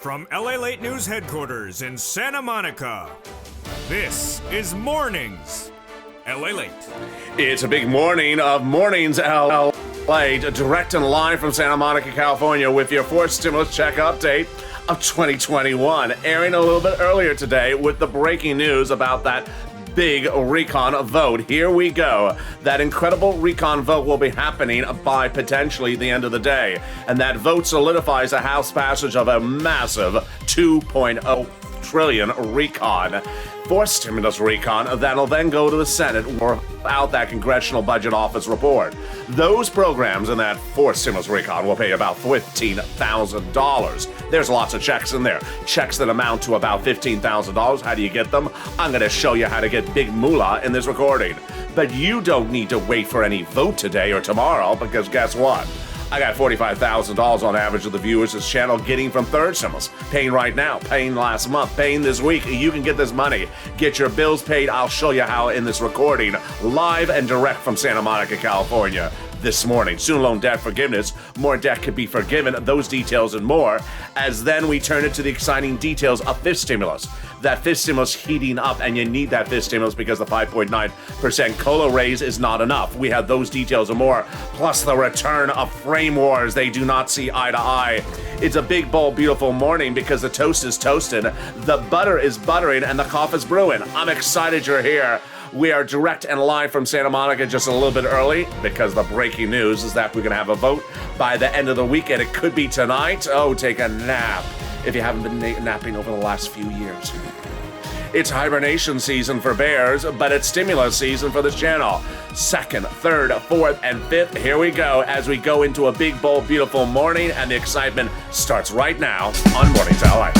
From LALATE News headquarters in Santa Monica, this is Mornings LALATE. It's a big morning of Mornings LALATE, direct and live from Santa Monica, California, with your fourth stimulus check update of 2021, airing a little bit earlier today with the breaking news about that big recon vote. Here we go. That incredible recon vote will be happening by potentially the end of the day. And that vote solidifies a House passage of a massive 2.0 trillion recon. For stimulus recon, that'll then go to the Senate without that Congressional Budget Office report. Those programs in that fourth stimulus recon will pay about $15,000. There's lots of checks in there. Checks that amount to about $15,000. How do you get them? I'm going to show you how to get big moolah in this recording. But you don't need to wait for any vote today or tomorrow, because guess what? I got $45,000 on average of the viewers this channel getting from third stimulus. Paying right now, paying last month, paying this week. You can get this money. Get your bills paid. I'll show you how in this recording, live and direct from Santa Monica, California. This morning, student loan debt forgiveness, more debt could be forgiven, those details and more, as then we turn it to the exciting details of fifth stimulus. That fifth stimulus heating up, and you need that fifth stimulus because the 5.9% COLA raise is not enough. We have those details and more, plus the return of frame wars. They do not see eye to eye. It's a big, bold, beautiful morning because the toast is toasted, the butter is buttering, and the coffee is brewing. I'm excited you're here. We are direct and live from Santa Monica just a little bit early because the breaking news is that we're going to have a vote by the end of the week, and it could be tonight. Oh, take a nap if you haven't been napping over the last few years. It's hibernation season for bears, but it's stimulus season for this channel. Second, third, fourth, and fifth. Here we go as we go into a big, bold, beautiful morning, and the excitement starts right now on Mornings LALATE.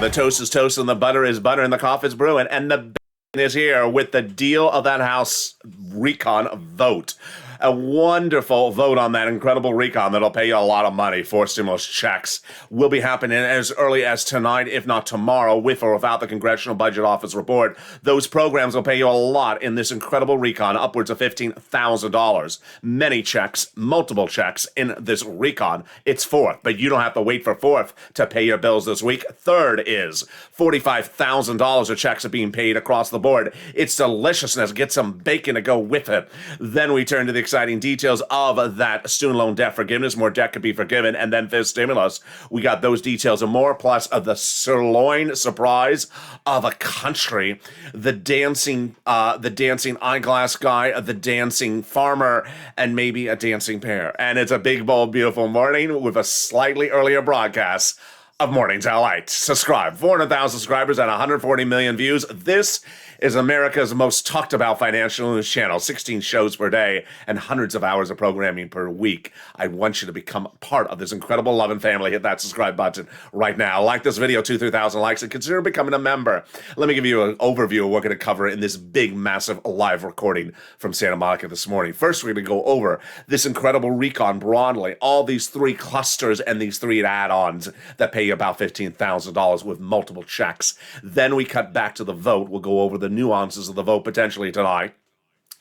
The toast is toast and the butter is butter and the coffee is brewing, and the is here with the deal of that House recon vote. A wonderful vote on that incredible recon that'll pay you a lot of money for stimulus checks. Will be happening as early as tonight, if not tomorrow, with or without the Congressional Budget Office report. Those programs will pay you a lot in this incredible recon, upwards of $15,000. Many checks, multiple checks in this recon. It's fourth, but you don't have to wait for fourth to pay your bills this week. Third is $45,000 of checks are being paid across the board. It's deliciousness. Get some bacon to go with it. Then we turn to the exciting details of that student loan debt forgiveness. More debt could be forgiven, and then fifth stimulus. We got those details and more, plus of the sirloin surprise of a country, the dancing eyeglass guy, the dancing farmer, and maybe a dancing pear. And it's a big, bold, beautiful morning with a slightly earlier broadcast of Mornings LALATE. Subscribe. 400,000 subscribers and 140 million views. This is America's most talked about financial news channel. 16 shows per day and hundreds of hours of programming per week. I want you to become part of this incredible loving family. Hit that subscribe button right now. Like this video, 2,000-3,000 likes, and consider becoming a member. Let me give you an overview of what we're going to cover in this big, massive live recording from Santa Monica this morning. First, we're going to go over this incredible recon broadly, all these three clusters and these three add-ons that pay you about $15,000 with multiple checks. Then we cut back to the vote. We'll go over the nuances of the vote potentially tonight.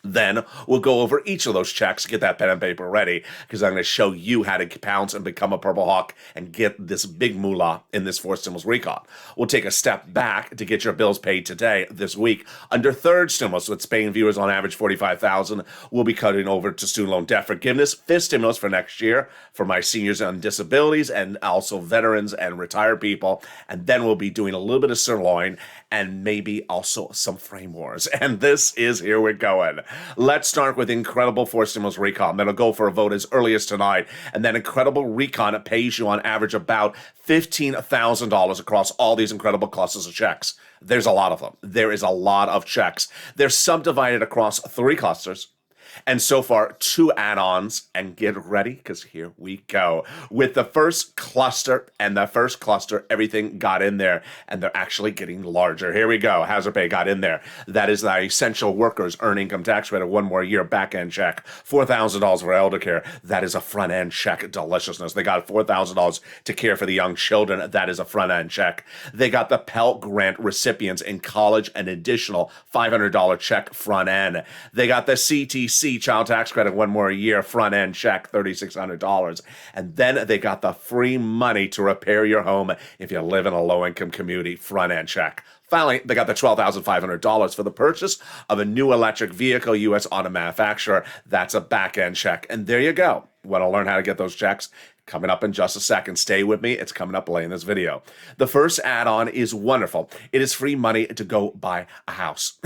Then we'll go over each of those checks. Get that pen and paper ready, because I'm going to show you how to pounce and become a Purple Hawk and get this big moolah in this fourth stimulus recon. We'll take a step back to get your bills paid today, this week. Under third stimulus, with paying viewers on average $45,000, we'll be cutting over to student loan debt forgiveness. Fifth stimulus for next year for my seniors on disabilities and also veterans and retired people. And then we'll be doing a little bit of sirloin and maybe also some frame wars. And this is Here We're Going. Let's start with incredible fourth stimulus recon. That'll go for a vote as early as tonight. And that incredible recon, it pays you on average about $15,000 across all these incredible clusters of checks. There's a lot of them. There is a lot of checks. They're subdivided across three clusters. And so far, 2 add-ons, and get ready, because here we go. With the first cluster, everything got in there, and they're actually getting larger. Here we go. Hazard Pay got in there. That is the essential workers earn income tax credit, 1 more year, back-end check. $4,000 for elder care. That is a front-end check. Deliciousness. They got $4,000 to care for the young children. That is a front-end check. They got the Pell Grant recipients in college an additional $500 check front end. They got the CTC child tax credit, 1 more year, front end check, $3,600. And then they got the free money to repair your home if you live in a low-income community, front end check. Finally, they got the $12,500 for the purchase of a new electric vehicle, U.S. auto manufacturer. That's a back-end check. And there you go. Want to learn how to get those checks? Coming up in just a second. Stay with me. It's coming up late in this video. The first add-on is wonderful. It is free money to go buy a house.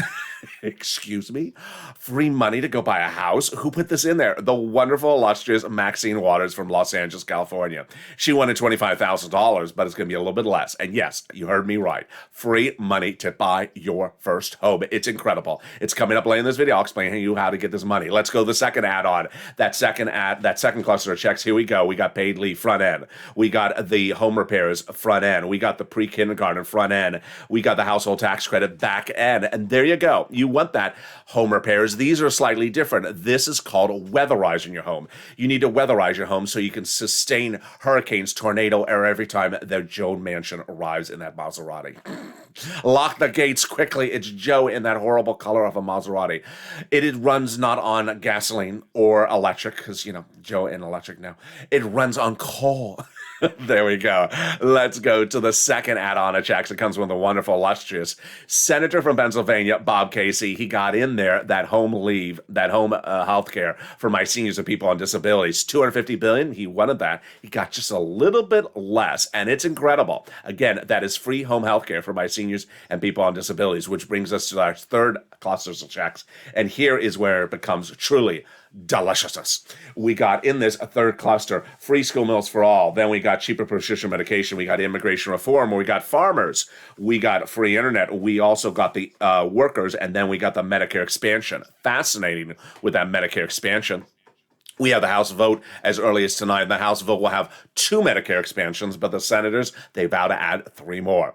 Excuse me? Free money to go buy a house? Who put this in there? The wonderful, illustrious Maxine Waters from Los Angeles, California. She wanted $25,000, but it's going to be a little bit less. And yes, you heard me right. Free money to buy your first home. It's incredible. It's coming up late in this video. I'll explain to you how to get this money. Let's go to the second add-on. That second cluster of checks. Here we go. We got paid leave front end. We got the home repairs front end. We got the pre-kindergarten front end. We got the household tax credit back end. And there you go. You want that home repairs. These are slightly different. This is called weatherizing your home. You need to weatherize your home so you can sustain hurricanes, tornado, or every time the Joe Mansion arrives in that Maserati. Lock the gates quickly. It's Joe in that horrible color of a Maserati. It runs not on gasoline or electric, because, you know, Joe in electric now. It runs on coal. There we go. Let's go to the second add-on of checks. It comes from the wonderful, illustrious Senator from Pennsylvania, Bob Casey. He got in there that home leave, that home health care for my seniors and people on disabilities. $250 billion. He wanted that. He got just a little bit less, and it's incredible. Again, that is free home health care for my seniors and people on disabilities, which brings us to our third cluster of checks. And here is where it becomes truly deliciousness. We got in this a third cluster, free school meals for all. Then we got cheaper prescription medication. We got immigration reform. We got farmers. We got free internet. We also got the workers. And then we got the Medicare expansion. Fascinating with that Medicare expansion. We have the House vote as early as tonight. The House vote will have 2 Medicare expansions, but the senators, they vow to add 3 more.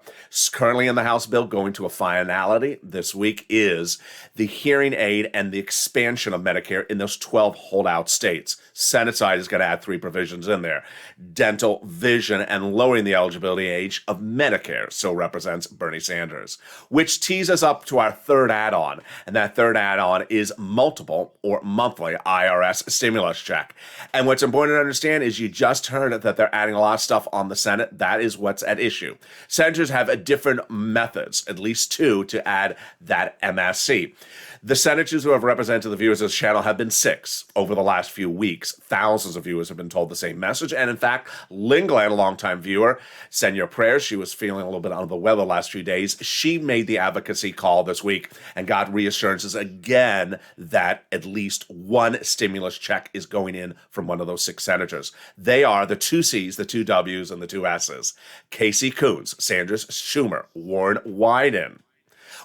Currently in the House bill, going to a finality this week, is the hearing aid and the expansion of Medicare in those 12 holdout states. Senate side is going to add 3 provisions in there. Dental, vision, and lowering the eligibility age of Medicare, so represents Bernie Sanders. Which tees us up to our third add-on, and that third add-on is multiple or monthly IRS stimulus check. And what's important to understand is you just heard that they're adding a lot of stuff on the Senate. That is what's at issue. Senators have different methods, at least 2, to add that MSC. The senators who have represented the viewers of this channel have been 6 over the last few weeks. Thousands of viewers have been told the same message. And in fact, Lingland, a longtime viewer, send your prayers. She was feeling a little bit under the weather the last few days. She made the advocacy call this week and got reassurances again that at least 1 stimulus check is going in from one of those 6 senators. They are the 2 C's, the 2 W's, and the 2 S's. Casey Coons, Sanders Schumer, Warren Wyden.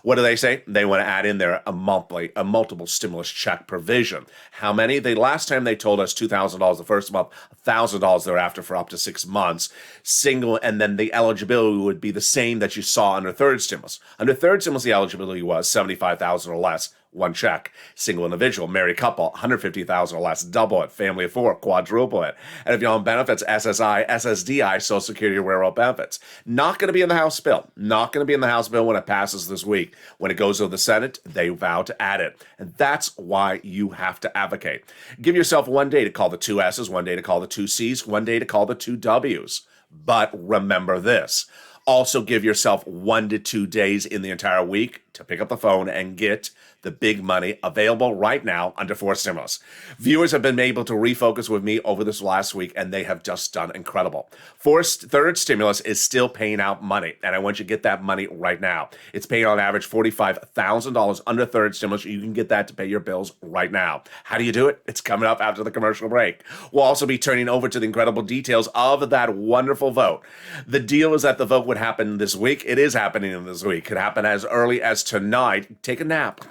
What do they say? They want to add in there a multiple stimulus check provision. How many? Last time they told us $2,000 the first month, $1,000 thereafter for up to 6 months. Single, and then the eligibility would be the same that you saw under third stimulus. Under third stimulus, the eligibility was $75,000 or less. 1 check. Single individual, married couple, $150,000 or less, double it. Family of 4, quadruple it. And if you're on benefits, SSI, SSDI, Social Security, Railroad benefits. Not going to be in the House bill. Not going to be in the House bill when it passes this week. When it goes to the Senate, they vow to add it. And that's why you have to advocate. Give yourself 1 day to call the 2 S's, 1 day to call the 2 C's, 1 day to call the 2 W's. But remember this. Also give yourself 1 to 2 days in the entire week to pick up the phone and get the big money available right now under 4 stimulus. Viewers have been able to refocus with me over this last week, and they have just done incredible. Third stimulus is still paying out money, and I want you to get that money right now. It's paying on average $45,000 under third stimulus. You can get that to pay your bills right now. How do you do it? It's coming up after the commercial break. We'll also be turning over to the incredible details of that wonderful vote. The deal is that the vote would happen this week. It is happening this week. It could happen as early as tonight. Take a nap.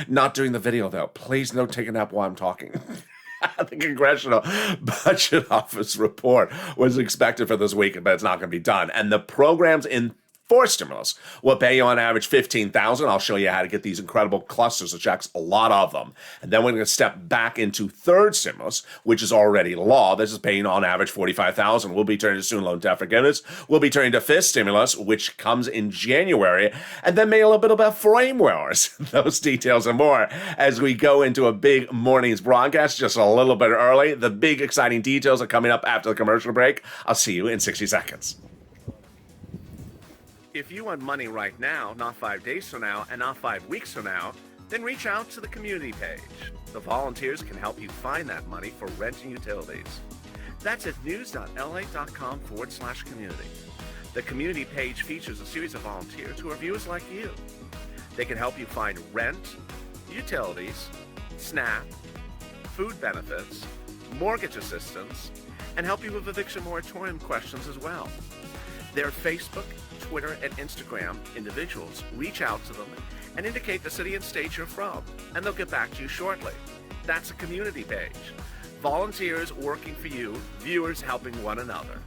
Not doing the video, though. Please don't take a nap while I'm talking. The Congressional Budget Office report was expected for this week, but it's not going to be done. And the programs in for stimulus will pay you on average $15,000. I'll show you how to get these incredible clusters of checks, a lot of them. And then we're going to step back into third stimulus, which is already law. This is paying on average $45,000. We'll be turning to student loan debt forgiveness. We'll be turning to fifth stimulus, which comes in January, and then maybe a little bit about frame wars. Those details and more as we go into a big morning's broadcast just a little bit early. The big exciting details are coming up after the commercial break. I'll see you in 60 seconds. If you want money right now, not 5 days from now, and not 5 weeks from now, then reach out to the community page. The volunteers can help you find that money for rent and utilities. That's at news.la.com/community. The community page features a series of volunteers who are viewers like you. They can help you find rent, utilities, SNAP, food benefits, mortgage assistance, and help you with eviction moratorium questions as well. Their Facebook, Twitter, and Instagram individuals reach out to them and indicate the city and state you're from, and they'll get back to you shortly. That's a community page. Volunteers working for you, viewers helping one another.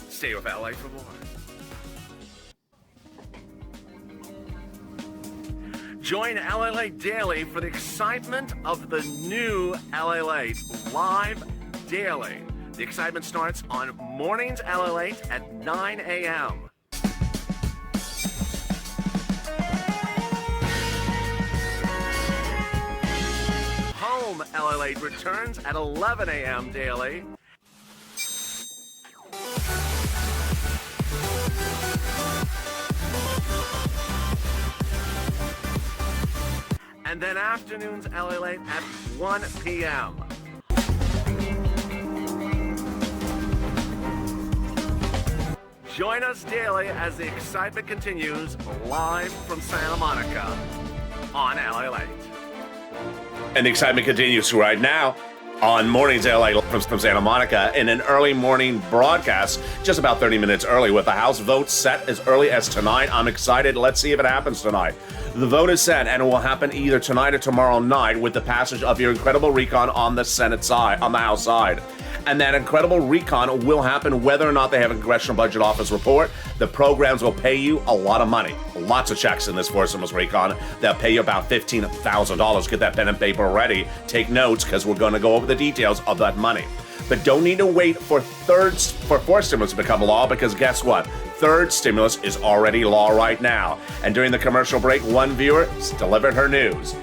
Stay with LA for more. Join LALATE Daily for the excitement of the new LALATE live daily. The excitement starts on Mornings LALATE at 9 a.m. Home LALATE returns at 11 a.m. daily. And then afternoons LALATE at 1 p.m. Join us daily as the excitement continues live from Santa Monica on LALATE. And the excitement continues right now on Mornings LA from Santa Monica in an early morning broadcast, just about 30 minutes early, with the House vote set as early as tonight. I'm excited. Let's see if it happens tonight. The vote is set, and it will happen either tonight or tomorrow night with the passage of your incredible recon on the Senate side, on the House side. And that incredible recon will happen whether or not they have a Congressional Budget Office report. The programs will pay you a lot of money. Lots of checks in this four stimulus recon. They'll pay you about $15,000. Get that pen and paper ready. Take notes, because we're going to go over the details of that money. But don't need to wait for fourth stimulus to become law, because guess what? Third stimulus is already law right now. And during the commercial break, one viewer delivered her news.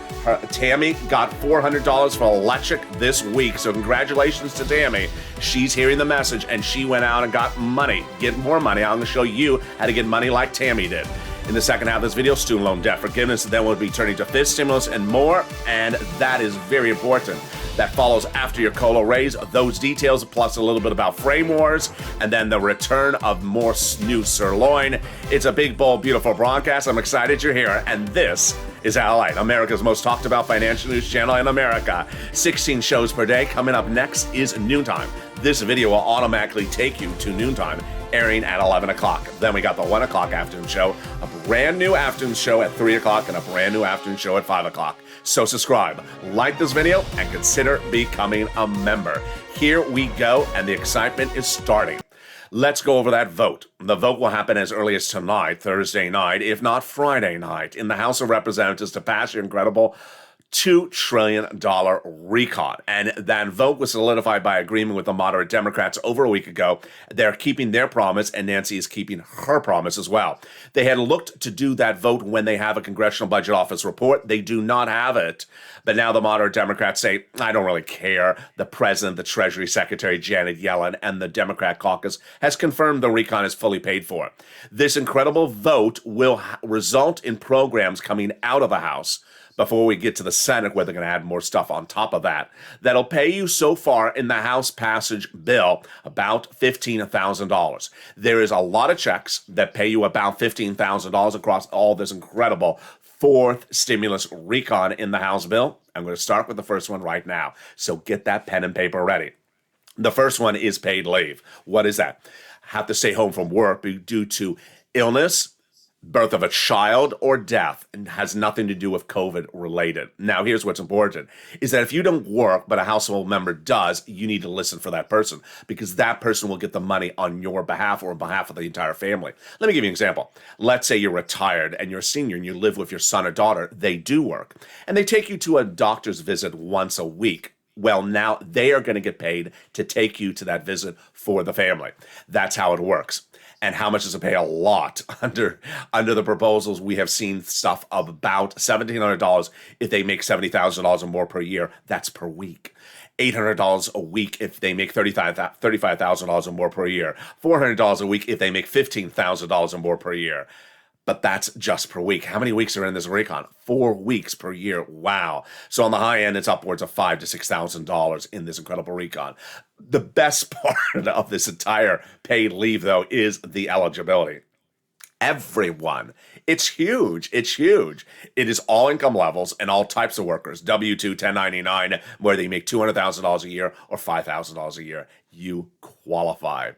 Tammy got $400 for electric this week, so congratulations to Tammy. She's hearing the message, and she went out and got money. Get more money. I'm going to show you how to get money like Tammy did. In the second half of this video, student loan debt forgiveness, then we'll be turning to fifth stimulus and more, and that is very important. That follows after your COLA raise. Those details, plus a little bit about frame wars, and then the return of more new sirloin. It's a big, bold, beautiful broadcast. I'm excited you're here, and this is LALATE, America's most talked about financial news channel in America. 16 shows per day. Coming up next is Noontime. This video will automatically take you to Noontime, airing at 11 o'clock. Then we got the 1 o'clock afternoon show, a brand new afternoon show at 3 o'clock, and a brand new afternoon show at 5 o'clock. So subscribe, like this video, and consider becoming a member. Here we go, and the excitement is starting. Let's go over that vote. The vote will happen as early as tonight, Thursday night, if not Friday night, in the House of Representatives to pass your incredible $2 trillion recon. And that vote was solidified by agreement with the moderate Democrats over a week ago. They're keeping their promise, and Nancy is keeping her promise as well. They had looked to do that vote when they have a Congressional Budget Office report. They do not have it. But now the moderate Democrats say, I don't really care. The President, the Treasury Secretary, Janet Yellen, and the Democrat caucus has confirmed the recon is fully paid for. This incredible vote will result in programs coming out of the House before we get to the Senate, where they're going to add more stuff on top of that, that'll pay you so far in the House passage bill about $15,000. There is a lot of checks that pay you about $15,000 across all this incredible fourth stimulus recon in the House bill. I'm going to start with the first one right now. So get that pen and paper ready. The first one is paid leave. What is that? Have to stay home from work due to illness, birth of a child or death, and has nothing to do with COVID related. Now, here's what's important is that if you don't work, but a household member does, you need to listen for that person because that person will get the money on your behalf or on behalf of the entire family. Let me give you an example. Let's say you're retired and you're a senior and you live with your son or daughter. They do work and they take you to a doctor's visit once a week. Well, now they are going to get paid to take you to that visit for the family. That's how it works. And how much does it pay? A lot. Under the proposals, we have seen stuff of about $1,700 if they make $70,000 or more per year. That's per week. $800 a week if they make $35,000 or more per year. $400 a week if they make $15,000 or more per year. But that's just per week. How many weeks are in this recon? 4 weeks per year. Wow. So on the high end, it's upwards of $5,000 to $6,000 in this incredible recon. The best part of this entire paid leave, though, is the eligibility. Everyone. It's huge. It's huge. It is all income levels and all types of workers. W-2, 1099, where they make $200,000 a year or $5,000 a year. You qualify.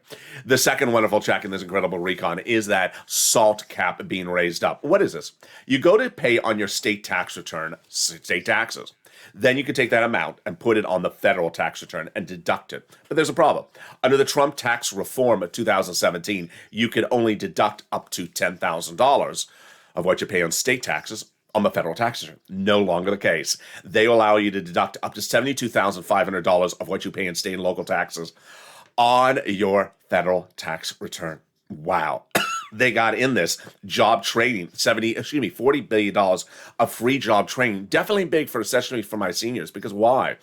The second wonderful check in this incredible recon is that SALT cap being raised up. What is this? You go to pay on your state tax return, state taxes. Then you can take that amount and put it on the federal tax return and deduct it. But there's a problem. Under the Trump tax reform of 2017, you could only deduct up to $10,000 of what you pay on state taxes on the federal tax return. No longer the case. They allow you to deduct up to $72,500 of what you pay in state and local taxes on your federal tax return. Wow. They got in this job training, $40 billion of free job training. Definitely big especially for my seniors, because why?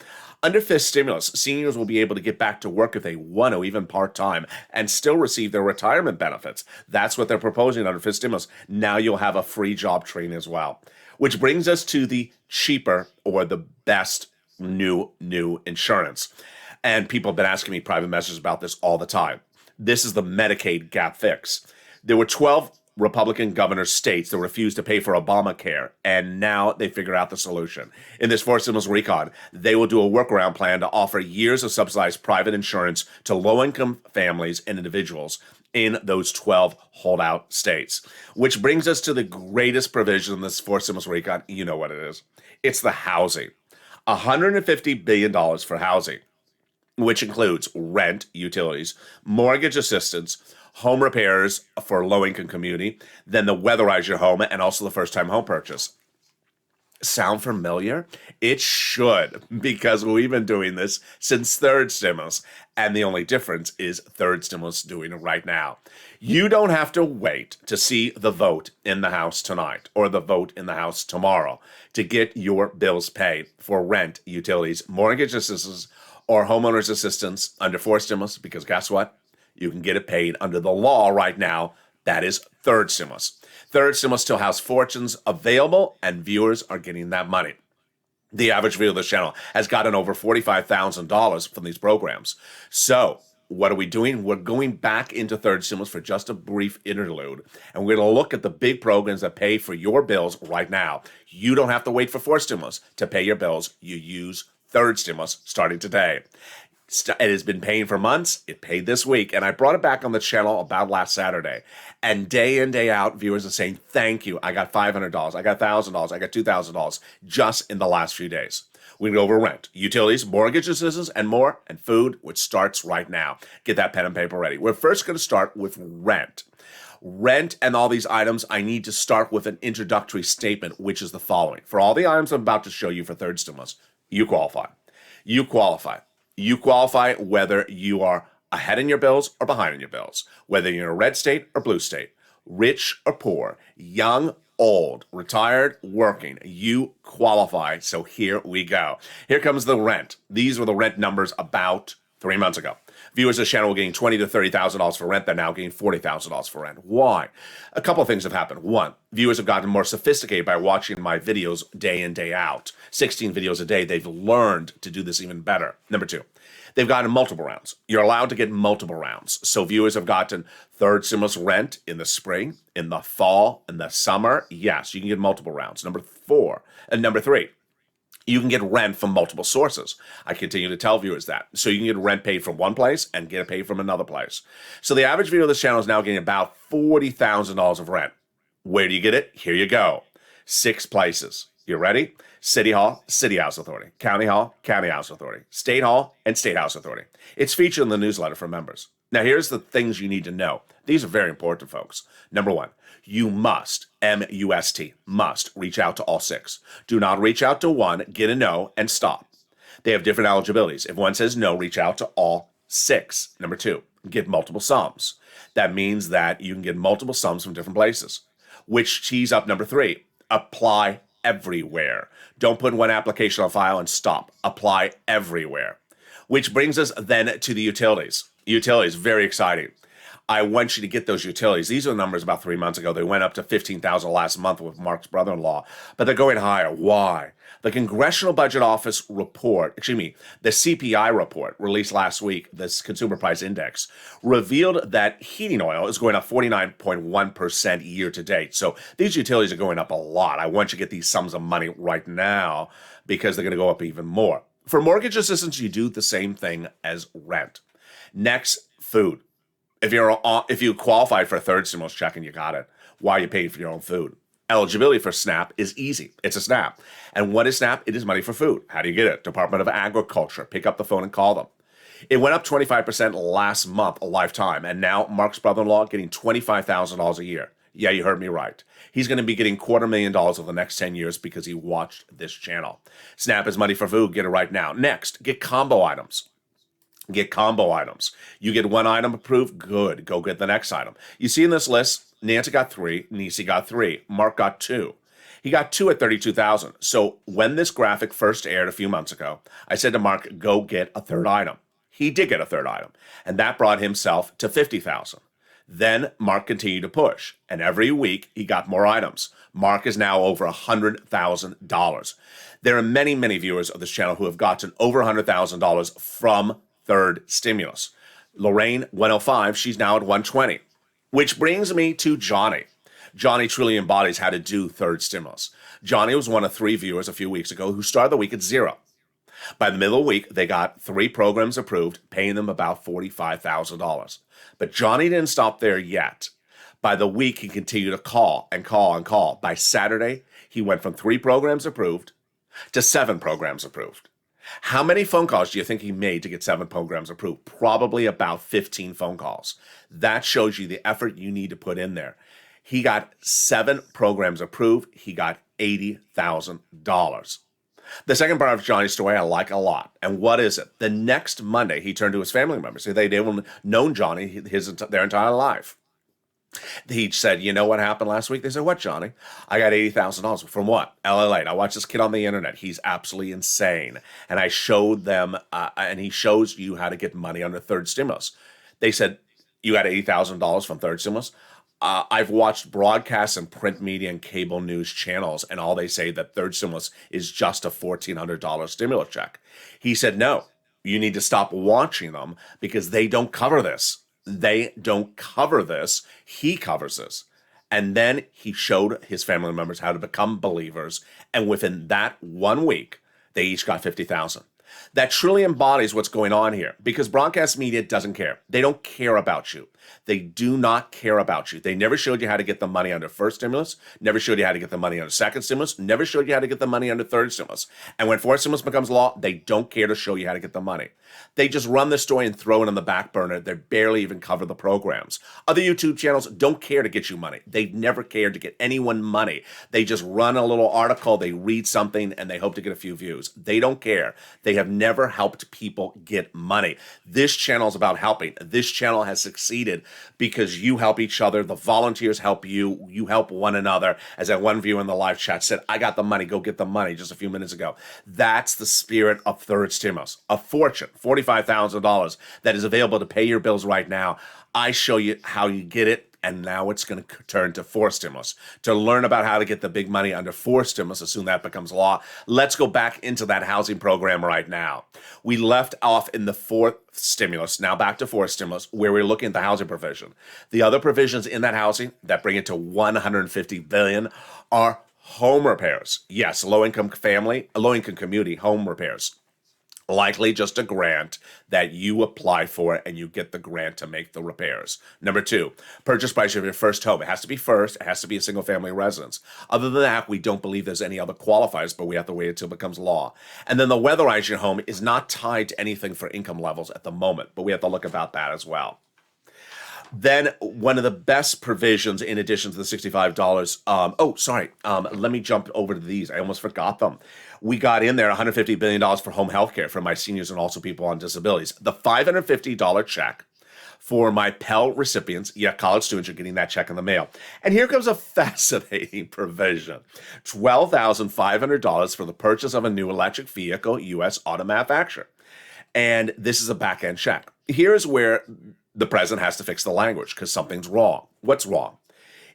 Under FIST stimulus, seniors will be able to get back to work if they want to, even part-time, and still receive their retirement benefits. That's what they're proposing under FIST stimulus. Now you'll have a free job training as well. Which brings us to the cheaper or the best new insurance. And people have been asking me private messages about this all the time. This is the Medicaid gap fix. There were 12 Republican governor states that refused to pay for Obamacare, and now they figured out the solution. In this fourth stimulus recon, they will do a workaround plan to offer years of subsidized private insurance to low-income families and individuals in those 12 holdout states. Which brings us to the greatest provision in this fourth stimulus recon. You know what it is. It's the housing. $150 billion for housing, which includes rent, utilities, mortgage assistance, home repairs for low-income community, then the weatherize your home, and also the first-time home purchase. Sound familiar? It should, because we've been doing this since third stimulus, and the only difference is third stimulus doing it right now. You don't have to wait to see the vote in the House tonight or the vote in the House tomorrow to get your bills paid for rent, utilities, mortgage assistance, or homeowners assistance under fourth stimulus, because guess what? You can get it paid under the law right now. That is third stimulus. Third stimulus still has fortunes available, and viewers are getting that money. The average viewer of this channel has gotten over $45,000 from these programs. So what are we doing? We're going back into third stimulus for just a brief interlude, and we're going to look at the big programs that pay for your bills right now. You don't have to wait for fourth stimulus to pay your bills. You use third stimulus starting today. It has been paying for months. It paid this week. And I brought it back on the channel about last Saturday. And day in, day out, viewers are saying, thank you. I got $500. I got $1,000. I got $2,000 just in the last few days. We can go over rent, utilities, mortgage assistance, and more, and food, which starts right now. Get that pen and paper ready. We're first going to start with rent. Rent and all these items, I need to start with an introductory statement, which is the following. For all the items I'm about to show you for third stimulus, you qualify. You qualify. You qualify whether you are ahead in your bills or behind in your bills, whether you're in a red state or blue state, rich or poor, young, old, retired, working. You qualify. So here we go. Here comes the rent. These were the rent numbers about 3 months ago. Viewers of the channel were getting $20,000 to $30,000 for rent. They're now getting $40,000 for rent. Why? A couple of things have happened. One, viewers have gotten more sophisticated by watching my videos day in, day out. 16 videos a day. They've learned to do this even better. Number two, they've gotten multiple rounds. You're allowed to get multiple rounds. So viewers have gotten third stimulus rent in the spring, in the fall, in the summer. Yes, you can get multiple rounds. Number three, you can get rent from multiple sources. I continue to tell viewers that. So you can get rent paid from one place and get it paid from another place. So the average viewer of this channel is now getting about $40,000 of rent. Where do you get it? Here you go. 6 places. You ready? City Hall, City House Authority. County Hall, County House Authority. State Hall, and State House Authority. It's featured in the newsletter for members. Now, here's the things you need to know. These are very important, folks. Number 1, you must, M-U-S-T, must reach out to all 6. Do not reach out to one, get a no, and stop. They have different eligibilities. If one says no, reach out to all 6. Number 2, get multiple sums. That means that you can get multiple sums from different places. Which tees up number 3, apply everywhere. Don't put one application on file and stop. Apply everywhere. Which brings us then to the utilities. Utilities, very exciting. I want you to get those utilities. These are the numbers about 3 months ago. They went up to $15,000 last month with Mark's brother-in-law, but they're going higher. Why? The Congressional Budget Office report, the CPI report released last week, this Consumer Price Index, revealed that heating oil is going up 49.1% year to date. So these utilities are going up a lot. I want you to get these sums of money right now because they're going to go up even more. For mortgage assistance, you do the same thing as rent. Next, food. If you qualify for a third stimulus check and you got it, why are you paying for your own food? Eligibility for SNAP is easy. It's a SNAP. And what is SNAP? It is money for food. How do you get it? Department of Agriculture. Pick up the phone and call them. It went up 25% last month, a lifetime. And now Mark's brother-in-law getting $25,000 a year. Yeah, you heard me right. He's going to be getting $250,000 over the next 10 years because he watched this channel. SNAP is money for food. Get it right now. Next, get combo items. Get combo items. You get one item approved, good. Go get the next item. You see in this list, Nancy got 3, Nisi got 3, Mark got 2. He got 2 at $32,000. So when this graphic first aired a few months ago, I said to Mark, go get a third item. He did get a third item, and that brought himself to $50,000. Then Mark continued to push, and every week he got more items. Mark is now over $100,000. There are many, many viewers of this channel who have gotten over $100,000 from third stimulus. Lorraine, 105, she's now at 120. Which brings me to Johnny. Johnny truly embodies how to do third stimulus. Johnny was one of 3 viewers a few weeks ago who started the week at 0. By the middle of the week, they got 3 programs approved, paying them about $45,000. But Johnny didn't stop there yet. By the week, he continued to call and call and call. By Saturday, he went from 3 programs approved to 7 programs approved. How many phone calls do you think he made to get 7 programs approved? Probably about 15 phone calls. That shows you the effort you need to put in there. He got 7 programs approved. He got $80,000. The second part of Johnny's story I like a lot. And what is it? The next Monday, he turned to his family members. They've known Johnny their entire life. He said, you know what happened last week? They said, what, Johnny? I got $80,000. From what? LALATE. I watched this kid on the internet. He's absolutely insane. And I showed them, and he shows you how to get money under third stimulus. They said, you got $80,000 from third stimulus? I've watched broadcasts and print media and cable news channels, and all they say that third stimulus is just a $1,400 stimulus check. He said, no, you need to stop watching them because they don't cover this. They don't cover this. He covers this. And then he showed his family members how to become believers. And within that 1 week, they each got $50,000. That truly embodies what's going on here because broadcast media doesn't care. They don't care about you. They do not care about you. They never showed you how to get the money under first stimulus, never showed you how to get the money under second stimulus, never showed you how to get the money under third stimulus. And when fourth stimulus becomes law, they don't care to show you how to get the money. They just run the story and throw it on the back burner. They barely even cover the programs. Other YouTube channels don't care to get you money. They've never cared to get anyone money. They just run a little article, they read something, and they hope to get a few views. They don't care. They have never helped people get money. This channel is about helping. This channel has succeeded because you help each other. The volunteers help you. You help one another. As that one viewer in the live chat said, I got the money. Go get the money just a few minutes ago. That's the spirit of third stimulus. A fortune, $45,000 that is available to pay your bills right now. I show you how you get it. And now it's going to turn to fourth stimulus. To learn about how to get the big money under fourth stimulus, as soon as that becomes law, let's go back into that housing program right now. We left off in the fourth stimulus, now back to fourth stimulus, where we're looking at the housing provision. The other provisions in that housing that bring it to $150 billion are home repairs. Yes, low-income community home repairs. Likely just a grant that you apply for and you get the grant to make the repairs. Number 2, purchase price of your first home. It has to be first. It has to be a single family residence. Other than that, we don't believe there's any other qualifiers, but we have to wait until it becomes law. And then the weatherize your home is not tied to anything for income levels at the moment, but we have to look about that as well. Then one of the best provisions in addition to the $65, let me jump over to these. I almost forgot them. We got in there $150 billion for home health care for my seniors and also people on disabilities. The $550 check for my Pell recipients, college students are getting that check in the mail. And here comes a fascinating provision. $12,500 for the purchase of a new electric vehicle, U.S. auto manufacturer. And this is a back-end check. Here's where the president has to fix the language because something's wrong. What's wrong?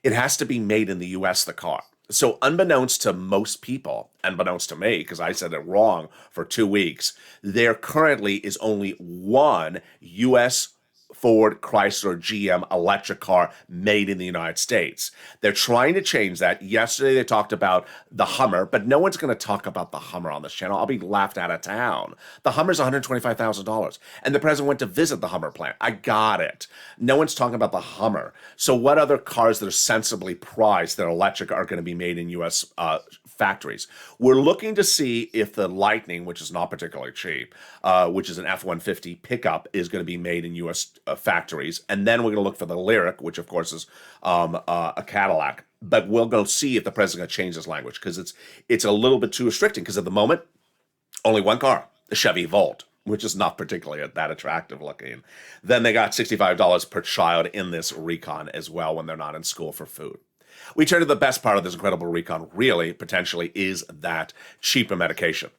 It has to be made in the U.S., the car. So unbeknownst to most people, unbeknownst to me, because I said it wrong for 2 weeks, there currently is only one U.S. Ford, Chrysler, GM electric car made in the United States. They're trying to change that. Yesterday they talked about the Hummer, but no one's going to talk about the Hummer on this channel. I'll be laughed out of town. The Hummer's $125,000, and the president went to visit the Hummer plant. I got it. No one's talking about the Hummer. So what other cars that are sensibly priced that are electric are going to be made in U.S. Factories? We're looking to see if the Lightning, which is not particularly cheap, which is an F-150 pickup, is going to be made in U.S. Factories, and then we're going to look for the Lyric, which of course is a Cadillac. But we'll go see if the president's going to change this language because it's a little bit too restricting. Because at the moment, only one car, the Chevy Volt, which is not particularly that attractive looking. Then they got $65 per child in this recon as well when they're not in school for food. We turn to the best part of this incredible recon, really, potentially, is that cheaper medication.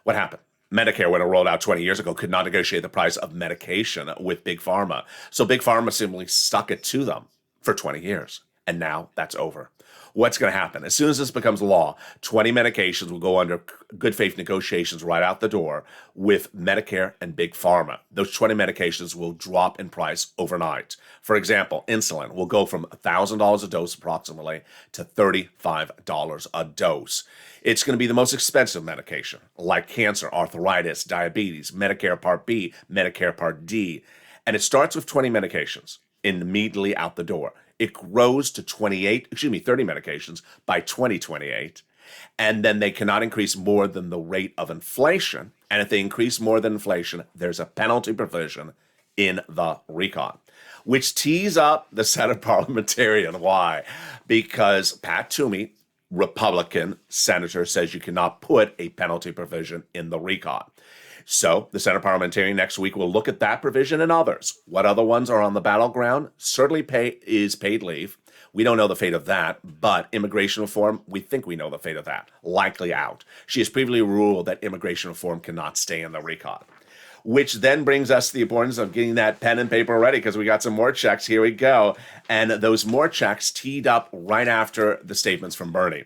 What happened? Medicare, when it rolled out 20 years ago, could not negotiate the price of medication with Big Pharma. So Big Pharma simply stuck it to them for 20 years. And now that's over. What's going to happen? As soon as this becomes law, 20 medications will go under good faith negotiations right out the door with Medicare and Big Pharma. Those 20 medications will drop in price overnight. For example, insulin will go from $1,000 a dose approximately to $35 a dose. It's going to be the most expensive medication, like cancer, arthritis, diabetes, Medicare Part B, Medicare Part D. And it starts with 20 medications immediately out the door. It grows to 30 medications by 2028. And then they cannot increase more than the rate of inflation. And if they increase more than inflation, there's a penalty provision in the recon, which tees up the Senate parliamentarian. Why? Because Pat Toomey, Republican senator, says you cannot put a penalty provision in the recon. So the Senate parliamentarian next week will look at that provision and others. What other ones are on the battleground? Certainly paid leave. We don't know the fate of that, but immigration reform, we think we know the fate of that. Likely out. She has previously ruled that immigration reform cannot stay in the recon. Which then brings us to the importance of getting that pen and paper ready because we got some more checks. Here we go. And those more checks teed up right after the statements from Bernie.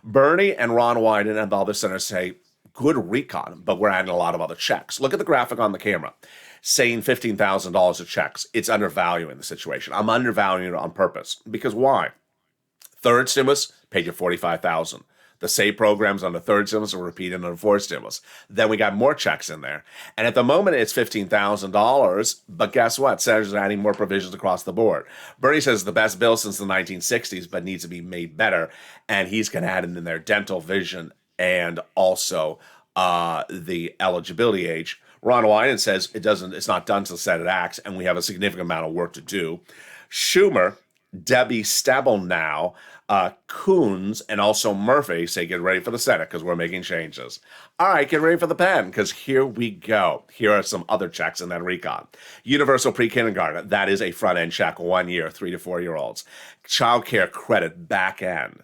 Bernie and Ron Wyden and the other senators say, good recon, but we're adding a lot of other checks. Look at the graphic on the camera, saying $15,000 of checks. It's undervaluing the situation. I'm undervaluing it on purpose. Because why? Third stimulus paid you $45,000. The SAVE programs on the third stimulus are repeated on the fourth stimulus. Then we got more checks in there. And at the moment, it's $15,000. But guess what? Senators are adding more provisions across the board. Bernie says it's the best bill since the 1960s, but needs to be made better. And he's going to add in there dental, vision, and also the eligibility age. Ron Wyden says it's not done till Senate acts, and we have a significant amount of work to do. Schumer, Debbie Stabenow, Coons, and also Murphy say get ready for the Senate because we're making changes. All right, get ready for the pen because here we go. Here are some other checks in that recon. Universal pre-kindergarten, that is a front-end check, 1 year, 3 to 4 year olds. Child care credit, back end.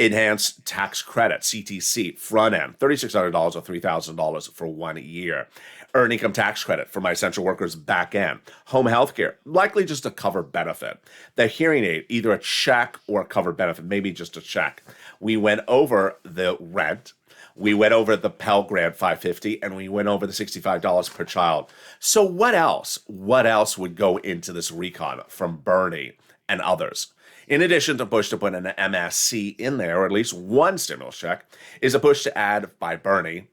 Enhanced tax credit, CTC, front end, $3,600 or $3,000 for 1 year. Earned income tax credit for my essential workers, back end. Home health care, likely just a covered benefit. The hearing aid, either a check or a covered benefit, maybe just a check. We went over the rent. We went over the Pell Grant $550, and we went over the $65 per child. So what else? What else would go into this recon from Bernie and others? In addition to push to put an MSC in there, or at least one stimulus check, is a push to add by Bernie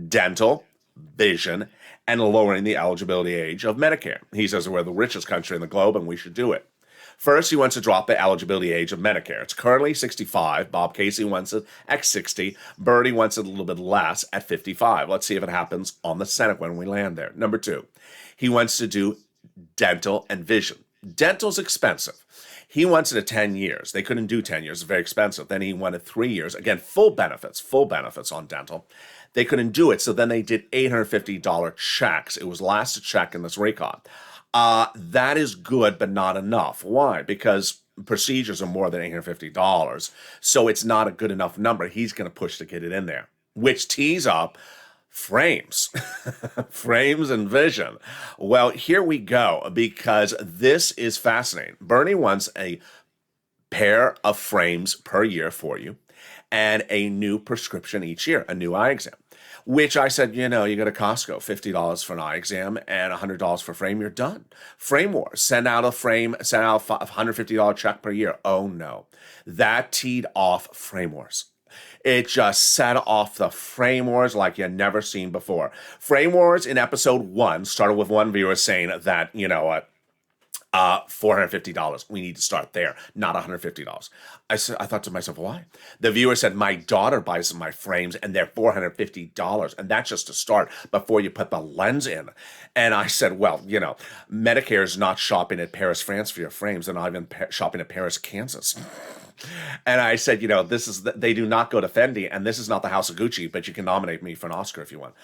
dental, vision, and lowering the eligibility age of Medicare. He says we're the richest country in the globe and we should do it. First, he wants to drop the eligibility age of Medicare. It's currently 65. Bob Casey wants it at 60. Bernie wants it a little bit less at 55. Let's see if it happens on the Senate when we land there. Number two, he wants to do dental and vision. Dental's expensive. He wants it at 10 years. They couldn't do 10 years. It's very expensive. Then he wanted 3 years. Again, full benefits on dental. They couldn't do it, so then they did $850 checks. It was last check in this recon. That is good, but not enough. Why? Because procedures are more than $850, so it's not a good enough number. He's going to push to get it in there, which tees up frames, frames and vision. Well, here we go, because this is fascinating. Bernie wants a pair of frames per year for you and a new prescription each year, a new eye exam. Which I said, you go to Costco, $50 for an eye exam and $100 for a frame, you're done. Frame wars, send out a $150 check per year. Oh no, that teed off frame wars. It just set off the frame wars like you've never seen before. Frame wars in episode 1 started with one viewer saying that, $450. We need to start there, not $150. I thought to myself, why? The viewer said, my daughter buys my frames and they're $450, and that's just to start before you put the lens in. And I said, well, Medicare is not shopping at Paris, France for your frames. They're not even shopping at Paris, Kansas. And I said, they do not go to Fendi, and this is not the House of Gucci, but you can nominate me for an Oscar if you want.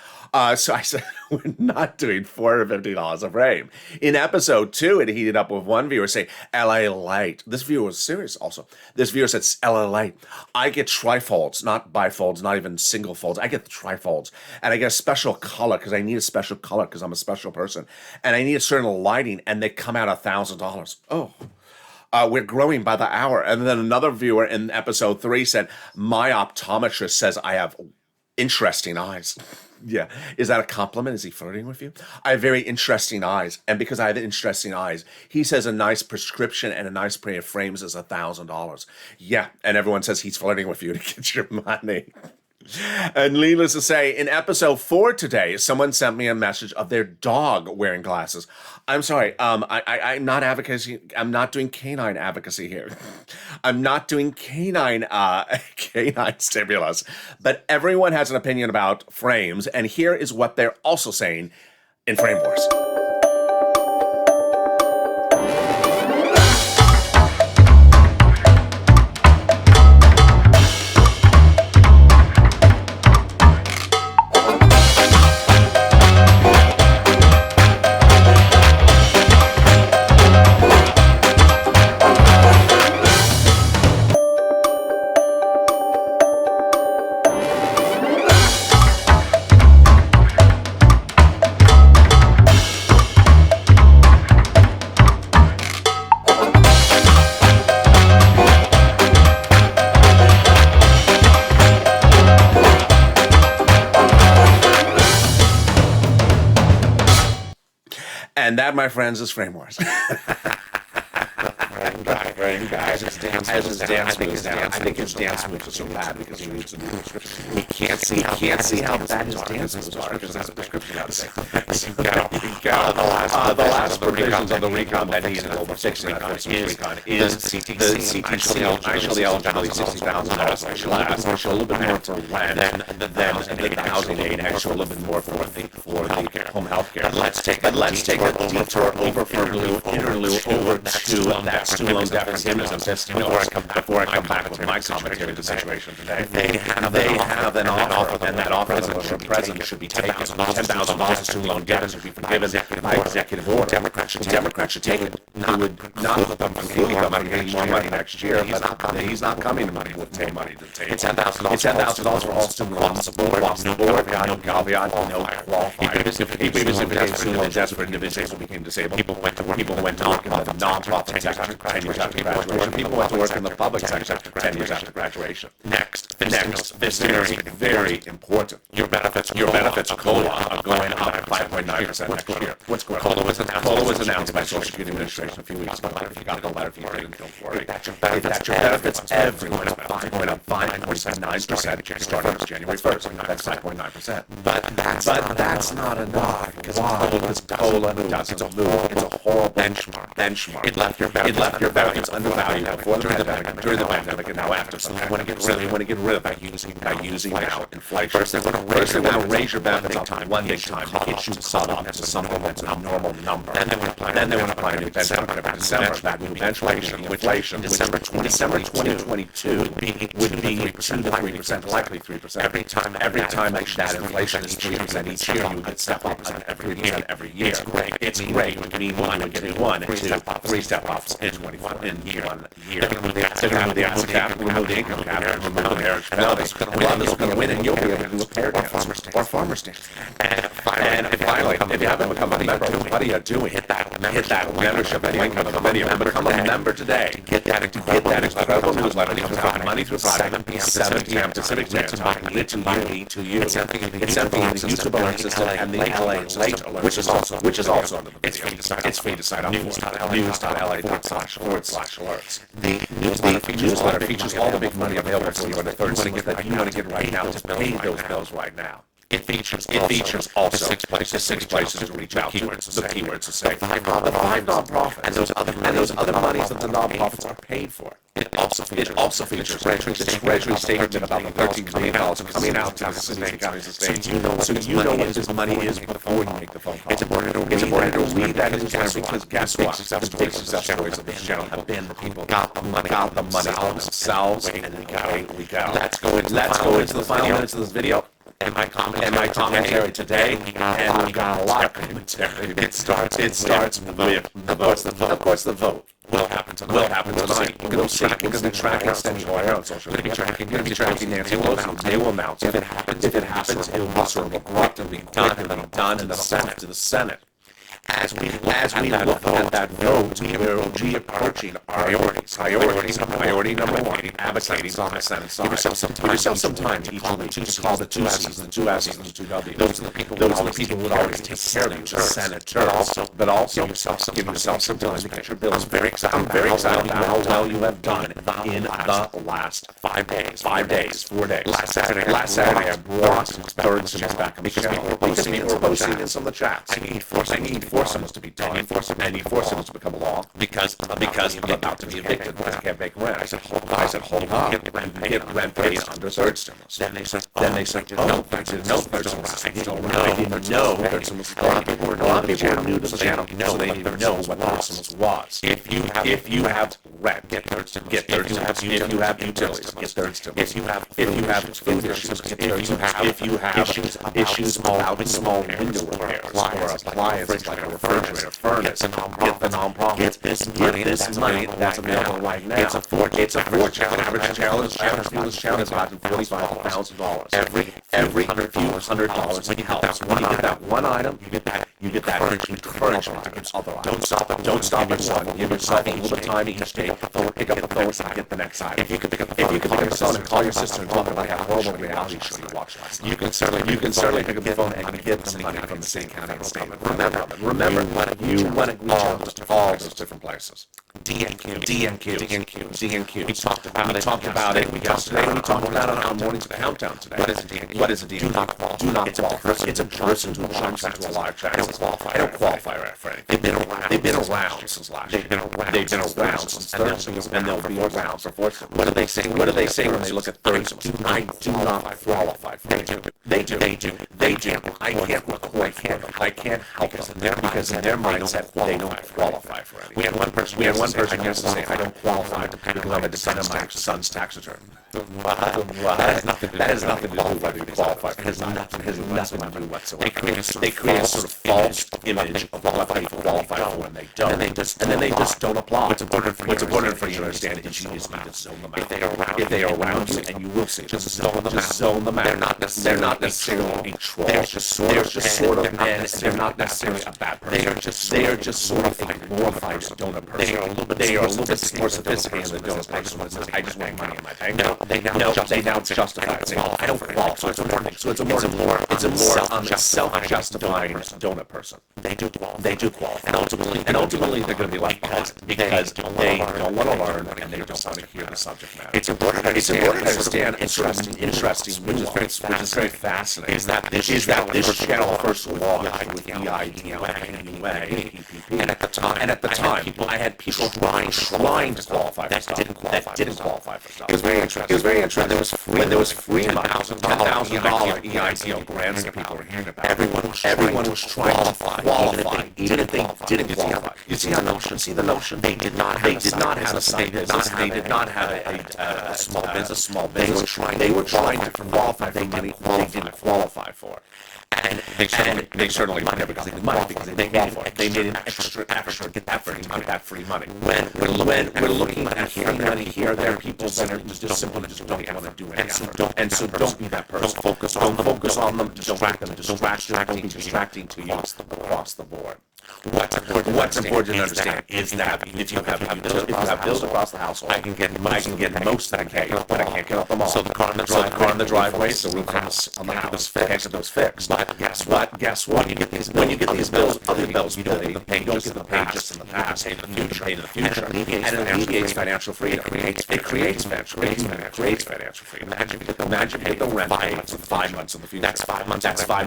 So I said, we're not doing $450 a frame. In episode 2, it heated up with one viewer saying, LALATE. This viewer was serious also. This viewer said, LALATE. I get trifolds, not bifolds, not even single folds. I get the trifolds. And I get a special color because I need a special color because I'm a special person. And I need a certain lighting, and they come out $1,000. Oh. We're growing by the hour. And then another viewer in episode 3 said, my optometrist says I have interesting eyes. Yeah. Is that a compliment? Is he flirting with you? I have very interesting eyes. And because I have interesting eyes, he says a nice prescription and a nice pair of frames is $1,000. Yeah. And everyone says he's flirting with you to get your money. And needless to say, in episode 4 today, someone sent me a message of their dog wearing glasses. I'm sorry, I'm not advocacy. I'm not doing canine advocacy here. I'm not doing canine stimulus. But everyone has an opinion about frames, and here is what they're also saying in Frame Wars. And that, my friends, is Frame Wars. Guys, his dance moves are so bad because he needs to do prescription. He can't see how bad his dance moves are because there's a prescription out there. The last provisions of the recon that he's over 60 is the CTC. I show the eligibility $60,000. I show a little bit more for rent than the housing aid. I show a little bit more for the home health care. Let's take a detour over for interlude over to that student loan debt forgiveness system before I come back with my commentary to the situation today. They have an offer, and that offer that the president should be taken. $10,000 of student loan debt should be forgiven by executive order. Democrats should take it. He would not put them completely on getting more money next year, but he's not coming with more money to the table. It's $10,000 for all student loans. Across the board, no caveat, no qualifier. Even if it is student loan debts for individuals who became disabled. People went to work in the non-profit sector 10 years after graduation. People went to work in the public sector 10 years after graduation. Next, Next, this is very important. Your benefits COLA are going up 5.9% next year. What's going on? COLA was announced by Social Security Administration a few weeks ago. If you got the letter, if you didn't, don't worry. If that's your benefits, everyone's benefits going up 5.9% starting January 1st. That's 5.9%. But that's not enough. Why? Because COLA doesn't move. It's a horrible benchmark. It left your benefits undervalued before the pandemic, during the pandemic, and now after. So they want to get rid of it by using now inflation. First, they want to raise your benefits up one big time to get you caught up to something that's a normal number. Then they want to apply a new benchmark. December, that new benchmark, inflation, December 2022 would be 2 to 3%, likely 3%. Every time that inflation is 3% each year, you would step up every year. It's great. You mean one, you get 1, 2, 3 step ups in 1 year. They're going to remove the asset cap, remove the income cap, and remove the marriage penalty. One is going to win, and you'll be able to do a pair dance or farmer stand. And finally, if you haven't become a member, what are you doing? Hit that membership link on the video and become a member today. Get that incredible newsletter that comes out Monday through Friday, 7 p.m. Pacific Time, literally to you. It's something in the YouTube alert system and the LALATE alert, which is also under the video. It's free to sign up for. News.la.com/alerts. The newsletter features all the big money available for you on the third single that you want to get right now to pay those bills right now. It features also the six places to reach out to, the keywords to say, the five nonprofits, and those other monies that the nonprofits are paid for. It also features the Treasury statement about the $13 million coming out to the cities and counties and states. So you know what this money is before you make the phone call. It's important to read that newsletter because guess what? The big success stories of this channel have been the people got the money themselves, and we go. Let's go into the final minutes of this video. And my commentary today, and we've got a lot of commentary. It starts with the vote. Of course, the vote will happen tonight. We're going to be tracking our own social media. We're going to be tracking Nancy Pelosi. They will announce if it happens. It will be sort of abrupt and be done in the Senate. As we look at that vote, we're approaching priority number 1, advocating on the Senate side. Give yourself some time to call the two S's, the two S's, and the two W's. Those are the people who would always take care of you, the senators. But also, give yourself some time to get your bills. I'm very excited about how well you have done in the last 5 days. 4 days. Last Saturday, I brought third symbols back on the channel. Because people are posting in some of the chats. I need 4 symbols to be done. I need 4 symbols to become a law because I'm about to be evicted because I can't make rent. I said, hold on. Get rent paid under third stimulus. Then they said, no, third stimulus. I didn't know third stimulus was going. A lot of people were new to the channel, so they didn't know what third stimulus was. If you have rent, get third stimulus. If you have utilities, get third stimulus. If you have food issues, get third stimulus. If you have issues about small window repairs or appliances like a refrigerator, furnace, get the nonprofit. Get this money that's available right now. It's a fortune. Average challenge is about $45,000. Every few $100 when you helps. When you get that one item, you get that encouragement to get other items. Don't stop at one. Give yourself a little bit of time each day. Pick up the phone and get the next item. If you could pick up the phone and call your sister and talk about that horrible reality show you watched last night. You can certainly pick up the phone and get some money from the same county and state. Remember, you want to reach out to all those different places. DNQ. We talked about it yesterday. We talked about it on Mornings Countdown today. What is a DNQ? Do not qualify. It's a person who jumps into a live chat. They don't qualify for anything. They've been around since last year. They've been around since Thursday, and they'll be around for 4. What do they say when they look at Thursday? I do not qualify for anything. They do. I can't record for them. I can't help them because in their mindset, they don't qualify for anything. We had one person yesterday say, I don't qualify because I'm a descendant of my son's tax return. That has nothing to do with whether you qualify. It has nothing to do whatsoever. They create a sort of false image of what people qualify for when they don't. And then they just don't apply. What's important for you to understand is you just need to zone them out. If they are around you, and you will see, just zone them out. They're not necessarily a troll. They're just sort of, and they're not necessarily a bad that person. They are just sort of a glorified donut person. They are a little bit more sophisticated than the donut person that says, I just want money in my bank. No, they now justify it. Saying, I don't qualify. So it's a more self-justifying donut person. They do qualify. And ultimately they're going to be left behind because they don't want to learn and they don't want to hear the subject matter. It's important to understand interesting, which is very fascinating. Is that this channel first launched with EIDL, and at the time, I had people trying to qualify for stuff that didn't qualify for stuff. It was very interesting. When there was free money, $10,000 EIDL grants that people were hearing about. Everyone was trying to qualify, even if they didn't qualify. You see the notion? They did not have a side business. They did not have a small business. They were trying to qualify for money they didn't qualify for. And they certainly never got the money because they didn't qualify. They made an extra effort to get that free money. When we're looking at free money here, there are people that are just simply don't want to do any effort. And so don't be that person. Don't focus on them. Distract them. Don't be distracting to you across the board. What's important to understand is that if you have bills across the household, I can get most that I can, but I can't get them all. So the car in the driveway, so we'll get those fixed. But guess what? When you get these bills, other bills, you don't get them paid just in the past. You can pay to the future, and it alleviates financial freedom. It creates financial freedom. Imagine you get the rent paid for 5 months in the future. That's 5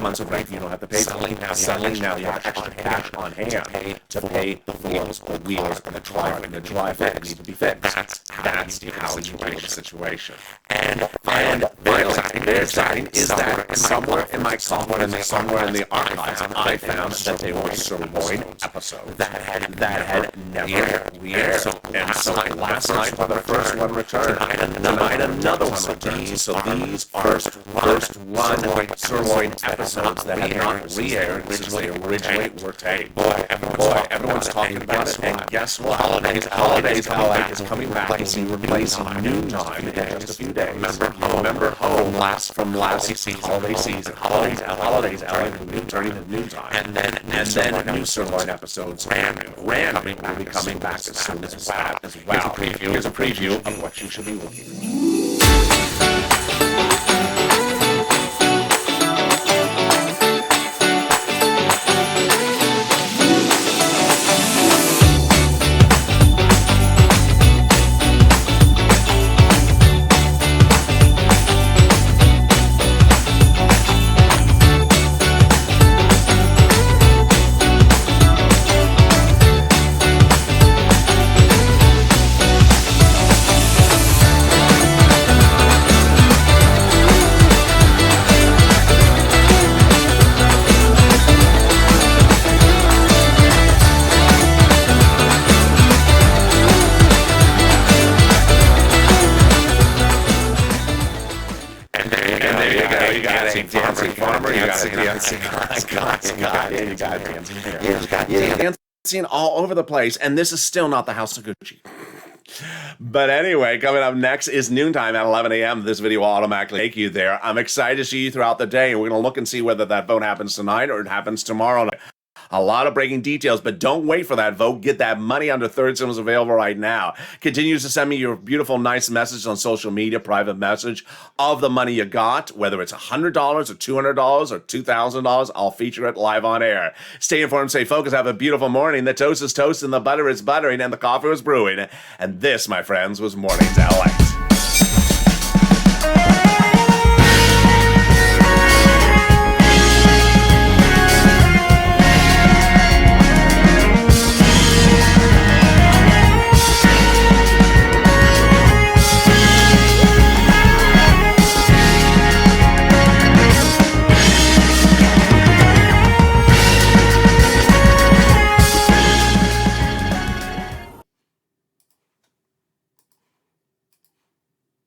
months of rent you don't have to pay. Suddenly now you have extra cash on hand to pay the wheels and the driveway that need to be fixed. That's how you deal with the situation. And very exciting is that somewhere in the archives, I found that they were sirloin episodes that had never re-aired. And so last night, when the first one returned, tonight another one returned. So these first run sirloin episodes that had not re-aired since they originally were taped. Boy, everyone's talking about it, and guess what? Holidays is coming back and replacing noontime in just a few days. Remember home from last holiday season. Holidays turning to noontime, and then new sirloin episodes brand new will be coming back as soon as well. Here's a preview of what you should be looking for. Dancing all over the place, and this is still not the House of Gucci. But anyway, coming up next is Noontime at 11 a.m. This video will automatically take you there. I'm excited to see you throughout the day. We're going to look and see whether that vote happens tonight or it happens tomorrow night. A lot of breaking details, but don't wait for that vote. Get that money under third symbols available right now. Continues to send me your beautiful, nice message on social media, private message of the money you got, whether it's $100 or $200 or $2,000. I'll feature it live on air. Stay informed, stay focused, have a beautiful morning. The toast is toasting, the butter is buttering, and the coffee was brewing. And this, my friends, was Mornings LA.